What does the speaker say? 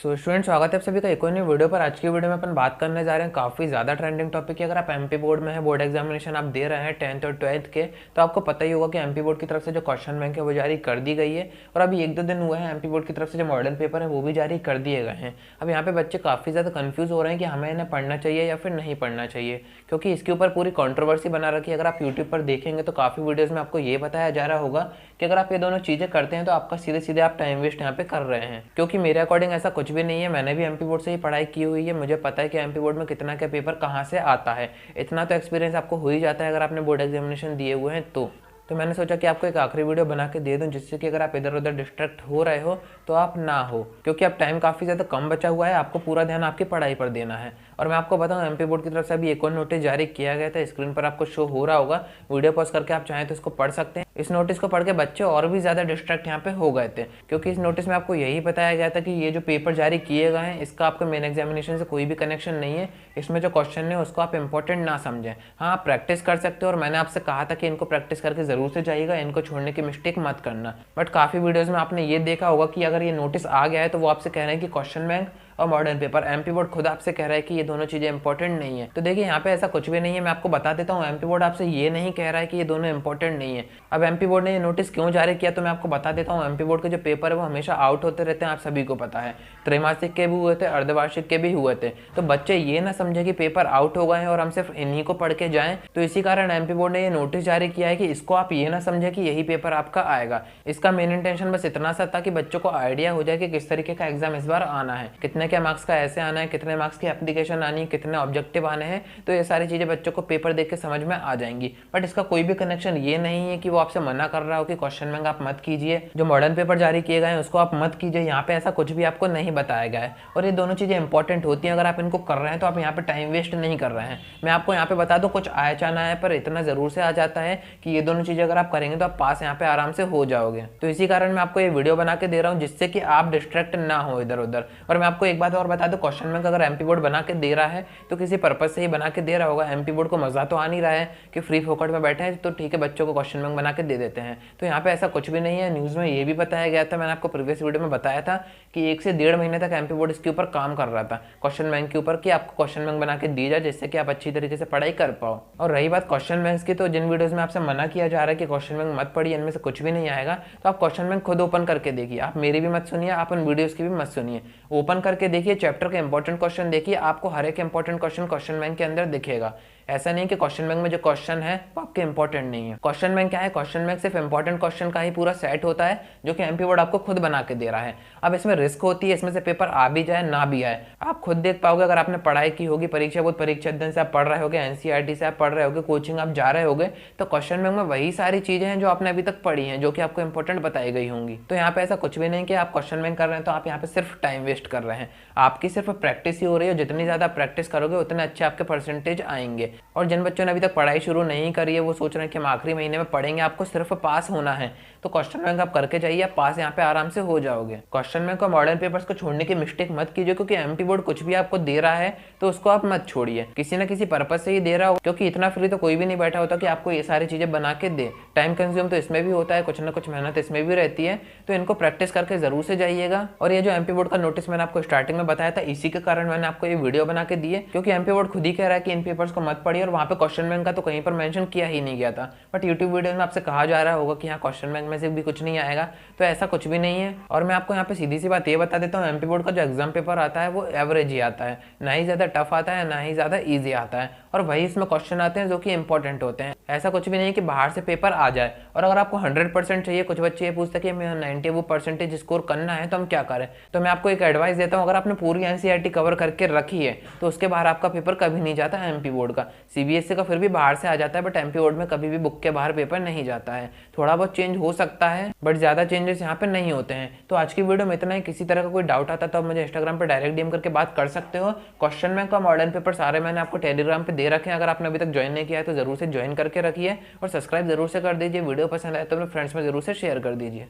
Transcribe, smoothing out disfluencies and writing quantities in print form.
Student, स्वागत है आप सभी का एक और नई वीडियो पर। आज की वीडियो में अपन बात करने जा रहे हैं काफ़ी ज़्यादा ट्रेंडिंग टॉपिक की। अगर आप एमपी बोर्ड में है, बोर्ड एग्जामिनेशन आप दे रहे हैं 10th और 12th के, तो आपको पता ही होगा कि एमपी बोर्ड की तरफ से जो क्वेश्चन बैंक है वो जारी कर दी गई है। और अभी 1-2 दिन हुए हैं, एमपी बोर्ड की तरफ से जो मॉडल पेपर है वो भी जारी कर दिए गए हैं। अब यहाँ पे बच्चे काफ़ी ज़्यादा कन्फ्यूज़ हो रहे हैं कि हमें इन्हें पढ़ना चाहिए या फिर नहीं पढ़ना चाहिए, क्योंकि इसके ऊपर पूरी कॉन्ट्रोवर्सी बना रखी है। अगर आप यूट्यूब पर देखेंगे तो काफ़ी वीडियोज़ में आपको ये बताया जा रहा होगा कि अगर आप ये दोनों चीज़ें करते हैं तो आपका सीधे सीधे आप टाइम वेस्ट यहाँ पे कर रहे हैं। क्योंकि मेरे अकॉर्डिंग ऐसा कुछ भी नहीं है। मैंने भी एमपी बोर्ड से ही पढ़ाई की हुई है, मुझे पता है कि एमपी बोर्ड में कितना क्या पेपर कहाँ से आता है। इतना तो एक्सपीरियंस आपको हो ही जाता है अगर आपने बोर्ड एग्जामिनेशन दिए हुए हैं तो मैंने सोचा कि आपको एक आखिरी वीडियो बना के दे दूं, जिससे कि अगर आप इधर उधर डिस्ट्रैक्ट हो रहे हो तो आप ना हो, क्योंकि अब टाइम काफ़ी ज़्यादा कम बचा हुआ है। आपको पूरा ध्यान आपकी पढ़ाई पर देना है। और मैं आपको बताऊं, एमपी बोर्ड की तरफ से अभी एक और नोटिस जारी किया गया था, स्क्रीन पर आपको शो हो रहा होगा। वीडियो पॉज करके आप चाहें तो इसको पढ़ सकते हैं। इस नोटिस को पढ़ के बच्चे और भी ज़्यादा डिस्ट्रैक्ट यहाँ पे हो गए थे, क्योंकि इस नोटिस में आपको यही बताया गया था कि ये जो पेपर जारी किए गए हैं इसका आपका मेन एग्जामिनेशन से कोई भी कनेक्शन नहीं है। इसमें जो क्वेश्चन है उसको आप इंपॉर्टेंट ना समझें। हाँ, आप प्रैक्टिस कर सकते हो और मैंने आपसे कहा था कि इनको प्रैक्टिस करके ज़रूर से जाइएगा, इनको छोड़ने की मिस्टेक मत करना। बट काफ़ी वीडियोज़ में आपने ये देखा होगा कि अगर ये नोटिस आ गया है तो वो आपसे कह रहे हैं कि क्वेश्चन बैंक और मॉडर्न पेपर, एमपी बोर्ड खुद आपसे कह रहा है कि ये दोनों चीज़ें इंपॉर्टेंट नहीं है। तो देखिए, यहाँ पे ऐसा कुछ भी नहीं है। मैं आपको बता देता हूँ, एमपी बोर्ड आपसे ये नहीं कह रहा है कि ये दोनों इंपॉर्टेंट नहीं है। अब एमपी बोर्ड ने ये नोटिस क्यों जारी किया तो मैं आपको बता देता हूँ। एमपी बोर्ड के जो पेपर है वो हमेशा आउट होते रहते हैं, आप सभी को पता है। त्रैमासिक के भी हुए थे, अर्धवार्षिक के भी हुए थे। तो बच्चे ये ना समझे कि पेपर आउट हो गए हैं और हम सिर्फ इन्हीं को पढ़ के जाएं। तो इसी कारण एमपी बोर्ड ने ये नोटिस जारी किया है कि इसको आप ये ना समझे कि यही पेपर आपका आएगा। इसका मेन इंटेंशन बस इतना सा था कि बच्चों को आइडिया हो जाए कि किस तरीके का एग्जाम इस बार आना है, कितने क्या मार्क्स का ऐसे आना है, कितने मार्क्स की एप्लीकेशन आनी है, कितने ऑब्जेक्टिव आने हैं। तो ये सारी चीजें बच्चों को पेपर देख के समझ में आ जाएंगी। बट इसका कोई भी कनेक्शन ये नहीं है कि वो आपसे मना कर रहा हो कि क्वेश्चन बैंक आप मत कीजिए, जो मॉडर्न पेपर जारी किए गए हैं उसको आप मत कीजिए। यहाँ पे ऐसा कुछ भी आपको नहीं बताया गया है। और ये दोनों चीजें इंपॉर्टेंट होती हैं। अगर आप इनको कर रहे हैं तो आप यहाँ पे टाइम वेस्ट नहीं कर रहे हैं। मैं आपको यहाँ पे बता दूं, कुछ आया चाना है पर इतना जरूर से आ जाता है कि ये दोनों चीजें अगर आप करेंगे तो आप पास यहाँ पे आराम से हो जाओगे। तो इसी कारण मैं आपको ये वीडियो बना के दे रहा हूँ, जिससे कि आप डिस्ट्रैक्ट ना हो इधर उधर। और मैं आपको एक बात और बता दूं, क्वेश्चन बैंक अगर एमपी बोर्ड बना के दे रहा है तो किसी पर्पज से ही बना के दे रहा होगा। एमपी बोर्ड को मजा तो आ नहीं रहा है कि फ्री फोकट में बैठे हैं तो ठीक है, बच्चों को क्वेश्चन बैंक बना के दे देते हैं। तो यहाँ पे ऐसा कुछ भी नहीं है। न्यूज़ में ये भी बताया गया था, मैंने आपको प्रीवियस वीडियो में बताया था कि 1 से 1.5 महीने तक एमपी बोर्ड इसके ऊपर काम कर रहा था, क्वेश्चन बैंक के ऊपर, कि आपको क्वेश्चन बैंक बना के दी जाए जिससे कि आप अच्छी तरीके से पढ़ाई कर पाओ। और रही बात क्वेश्चन बैंक की, तो जिन वीडियोज में आपसे मना किया जा रहा है कि क्वेश्चन बैंक मत पढ़िए, इनमें से कुछ भी नहीं आएगा, तो आप क्वेश्चन बैंक खुद ओपन करके देखिए। आप मेरी भी मत सुनिए, आप उन वीडियोज की भी मत सुनिए। ओपन करके देखिए, चैप्टर के इंपॉर्टेंट क्वेश्चन देखिए, आपको हर एक इंपॉर्टेंट क्वेश्चन बैंक के अंदर दिखेगा। ऐसा नहीं कि क्वेश्चन बैंक में जो क्वेश्चन है वो आपके इंपॉर्टेंट नहीं है। क्वेश्चन बैंक क्या है? क्वेश्चन बैंक सिर्फ इंपॉर्टेंट क्वेश्चन का ही पूरा सेट होता है, जो कि एमपी बोर्ड आपको खुद बना के दे रहा है। अब इसमें रिस्क होती है, इसमें से पेपर आ भी जाए ना भी आए, आप खुद देख पाओगे। अगर आपने पढ़ाई की होगी, परीक्षा बोर्ड परीक्षा दिन से आप पढ़ रहे होगे, एनसीईआरटी से आप पढ़ रहे होगे, कोचिंग आप जा रहे होगे, तो क्वेश्चन बैंक में वही सारी चीजें हैं जो आपने अभी तक पढ़ी हैं, जो कि आपको इंपॉर्टेंट बताई गई होंगी। तो यहाँ पे ऐसा कुछ भी नहीं कि आप क्वेश्चन बैंक कर रहे हैं तो आप यहाँ पे सिर्फ टाइम वेस्ट कर रहे हैं। आपकी सिर्फ प्रैक्टिस ही हो रही है। जितनी ज्यादा प्रैक्टिस करोगे उतने अच्छे आपके परसेंटेज आएंगे। और जिन बच्चों ने अभी तक पढ़ाई शुरू नहीं करी है, वो सोच रहे हैं कि हम आखिरी महीने में पढ़ेंगे, आपको सिर्फ पास होना है, तो क्वेश्चन बैंक आप करके जाइए, आप पास यहाँ पे आराम से हो जाओगे। क्वेश्चन बैंक और मॉडर्न पेपर्स को छोड़ने की मिस्टेक मत कीजिए, क्योंकि एमपी बोर्ड कुछ भी आपको दे रहा है तो उसको आप मत छोड़िए। किसी ना किसी पर्पज से ही दे रहा हो, क्योंकि इतना फ्री तो कोई भी नहीं बैठा होता कि आपको ये सारी चीजें बना के दे। टाइम कंज्यूम तो इसमें भी होता है, कुछ ना कुछ मेहनत इसमें भी रहती है। तो इनको प्रैक्टिस करके जरूर से जाइएगा। और ये जो एमपी बोर्ड का नोटिस मैंने आपको स्टार्टिंग में बताया था, इसी के कारण मैंने आपको ये वीडियो बना के दी है, क्योंकि एमपी बोर्ड खुद ही कह रहा है कि इन पेपर्स को मत पढ़िए, और वहाँ पे क्वेश्चन बैंक का तो कहीं पर मेंशन किया ही नहीं गया था। बट यूट्यूब वीडियो में आपसे कहा जा रहा होगा कि यहाँ क्वेश्चन बैंक में से भी कुछ नहीं आएगा, तो ऐसा कुछ भी नहीं है। और मैं आपको यहाँ पे सीधी सी बात ये बता देता हूँ, एमपी बोर्ड का जो एग्जाम पेपर आता है वो एवरेज ही आता है, ना ही ज्यादा टफ आता है ना ही ज्यादा ईजी आता है। और वही इसमें क्वेश्चन आते हैं जो कि इंपॉर्टेंट होते हैं। ऐसा कुछ भी नहीं कि बाहर से पेपर आ जाए। और अगर आपको 100% चाहिए, कुछ बच्चे ये पूछते हैं कि हमें 90% स्कोर करना है तो हम क्या करें, तो मैं आपको एक एडवाइस देता हूँ, अगर आपने पूरी एनसीईआरटी कवर करके रखी है तो उसके बाहर आपका पेपर कभी नहीं जाता एमपी बोर्ड का। सीबीएसई का फिर भी बाहर से आ जाता है, बट एमपी बोर्ड में कभी भी बुक के बाहर पेपर नहीं जाता है। थोड़ा बहुत चेंज हो सकता है, बट ज्यादा चेंजेस यहाँ पे नहीं होते हैं। तो आज की वीडियो में इतना ही। किसी तरह का कोई डाउट आता तो आप मुझे इंस्टाग्राम पर डायरेक्ट डीएम करके बात कर सकते हो। क्वेश्चन बैंक का मॉडर्न पेपर सारे मैंने आपको टेलीग्राम पे दे रखे हैं, अगर आपने अभी तक ज्वाइन नहीं किया है तो जरूर से ज्वाइन करके रखिए और सब्सक्राइब जरूर से कर दीजिए। वीडियो पसंद आए तो अपने फ्रेंड्स में जरूर से शेयर कर दीजिए।